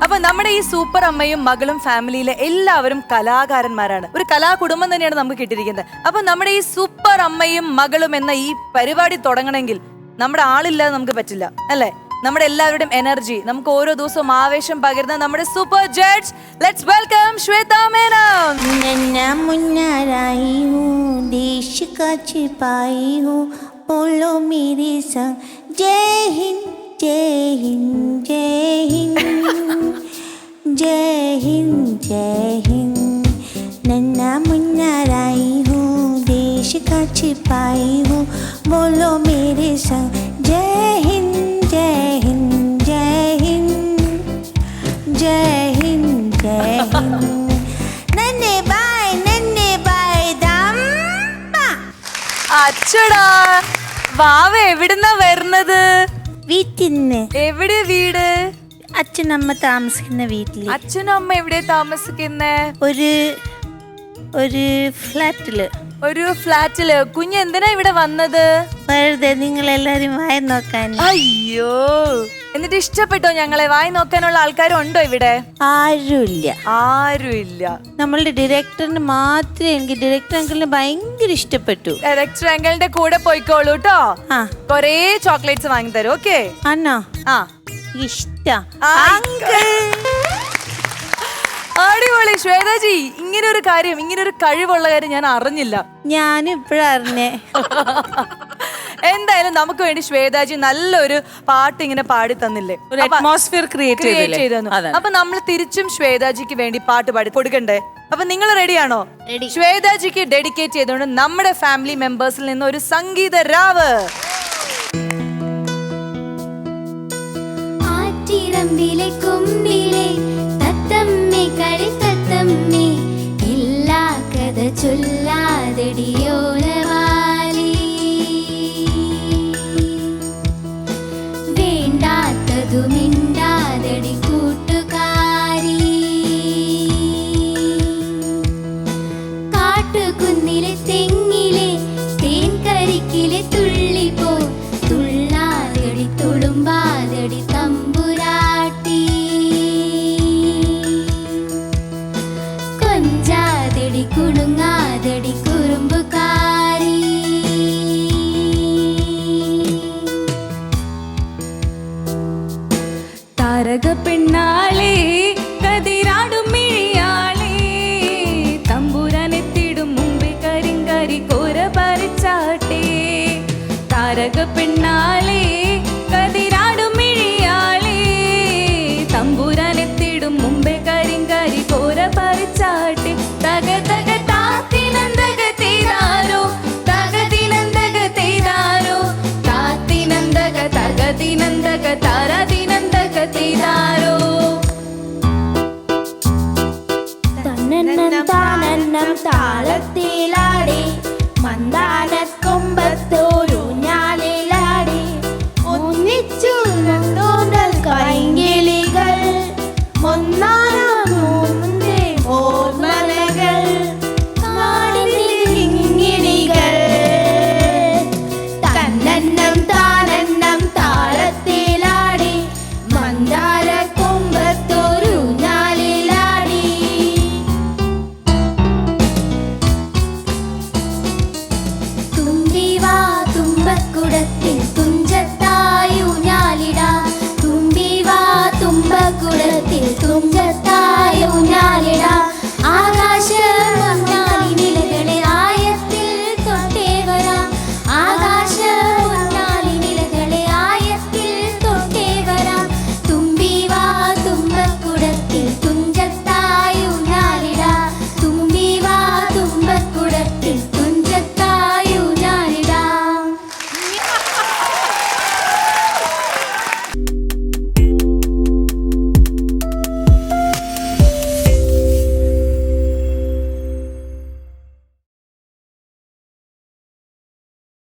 അപ്പൊ നമ്മുടെ ഈ സൂപ്പർ അമ്മയും മകളും ഫാമിലിയിലെ എല്ലാവരും കലാകാരന്മാരാണ്. ഒരു കലാകുടുംബം തന്നെയാണ് നമുക്ക് കിട്ടിയിരിക്കുന്നത്. അപ്പൊ നമ്മുടെ ഈ സൂപ്പർ അമ്മയും മകളും എന്ന ഈ പരിപാടി തുടങ്ങണമെങ്കിൽ നമ്മുടെ ആളില്ലാതെ നമുക്ക് പറ്റില്ല, അല്ലേ? നമ്മുടെ എല്ലാവരുടെയും എനർജി, നമുക്ക് ഓരോ ദിവസവും ആവേശം പകരുന്ന നമ്മുടെ super judge, let's welcome Shweta Menon. नन्ना मुन्ना राई हूँ, देश का सिपाही हूँ, बोलो मेरे संग जय हिंद जय हिंद जय हिंद जय हिंद जय हिंद। नन्ना मुन्ना राई हूँ, देश का सिपाही हूँ, बोलो मेरे संग जय हिंद जय हिंद जय हिंद जय हिंद जय हिंद। അച്ചടാ, വാവ എവിടുന്നാ വരുന്നത്? വീട്ടിന്ന്. എവിടെ വീട്? അച്ഛനമ്മ താമസിക്കുന്ന വീട്ടില്. അച്ഛനും അമ്മ എവിടെ താമസിക്കുന്നേ? ഒരു ഫ്ലാറ്റില്. ഒരു ഫ്ലാറ്റില്. കുഞ്ഞ് എന്തിനാ ഇവിടെ വന്നത്? വെറുതെ നിങ്ങളെല്ലാരും വായി നോക്കാൻ. അയ്യോ, എന്നിട്ട് ഇഷ്ടപ്പെട്ടോ ഞങ്ങളെ? വായി നോക്കാനുള്ള ആൾക്കാരുണ്ടോ ഇവിടെ? ആരുമില്ല. ആരുമില്ല. നമ്മളുടെ ഡയറക്ടറിന് മാത്രമേ, എനിക്ക് ഡയറക്ടർ അങ്കിളിനെ ഭയങ്കര ഇഷ്ടപ്പെട്ടു. ഡയറക്ടർ അങ്കിളിന്റെ കൂടെ പോയിക്കോളൂ കേട്ടോ. കൊറേ ചോക്ലേറ്റ്സ് വാങ്ങി തരും. ഓക്കെ ആണോ? ആ, ഇഷ്ട. അടിപൊളി ശ്വേതാജി. ഇങ്ങനെ ഒരു കാര്യം, ഇങ്ങനെ ഒരു കഴിവുള്ള കാര്യം ഞാൻ അറിഞ്ഞില്ല. ഞാനും ഇപ്പഴറിഞ്ഞേ. എന്തായാലും നമുക്ക് വേണ്ടി ശ്വേതാജി നല്ലൊരു പാട്ട് ഇങ്ങനെ പാടി തന്നില്ലേ, ഒരു അറ്റ്മോസ്ഫിയർ ക്രിയേറ്റ് ചെയ്തു തന്നു. അപ്പൊ നമ്മൾ തിരിച്ചും ശ്വേതാജിക്ക് വേണ്ടി പാട്ട് പാടി കൊടുക്കണ്ടേ? അപ്പൊ നിങ്ങൾ റെഡിയാണോ? ശ്വേതാജിക്ക് ഡെഡിക്കേറ്റ് ചെയ്തുകൊണ്ട് നമ്മുടെ ഫാമിലി മെമ്പേഴ്സിൽ നിന്ന് ഒരു സംഗീത രാവ്. ആറ്റിറമ്പിലെ കൊമ്പിലെ തത്തമ്മേ കളി തത്തമ്മേ, എല്ലാ കഥ ചൊല്ലാതടിയോലവാലി, വേണ്ടാത്തതു മിണ്ടാതടി കൂട്ടുകാരി, കാട്ടുകുന്നിലെ തെങ്ങിലെ തേൻ കരിക്കിലെ തുള്ളിപ്പോ, തുള്ളാതടി തുളുമ്പാതടി തമ്പുരാട്ടി, കൊഞ്ചാതടി കുണുങ്ങാതടി കുറുമ്പുകാരി. താരക പെണ്ണാളേ കതിരാടും മിഴിയാളേ, തമ്പുരാനെത്തിടും മുമ്പേ കരിങ്കാരി കോര പറിച്ചാട്ടേ. താരക പെണ്ണാളേ കതിരാടും മിഴിയാളേ, തമ്പുരാനെത്തിടും മുമ്പേ കരിങ്കാരി കോര പറിച്ചാട്ടേ. തക തക താത്തിനന്തക തേതാരോ, തകതിനന്തക തേതാരോ, താത്തിനന്തക തകതിനന്തക താരതിനന്തക തേതാരോ. തന്നന്നം താനന്നം താളത്തിലാടി, മന്ദാ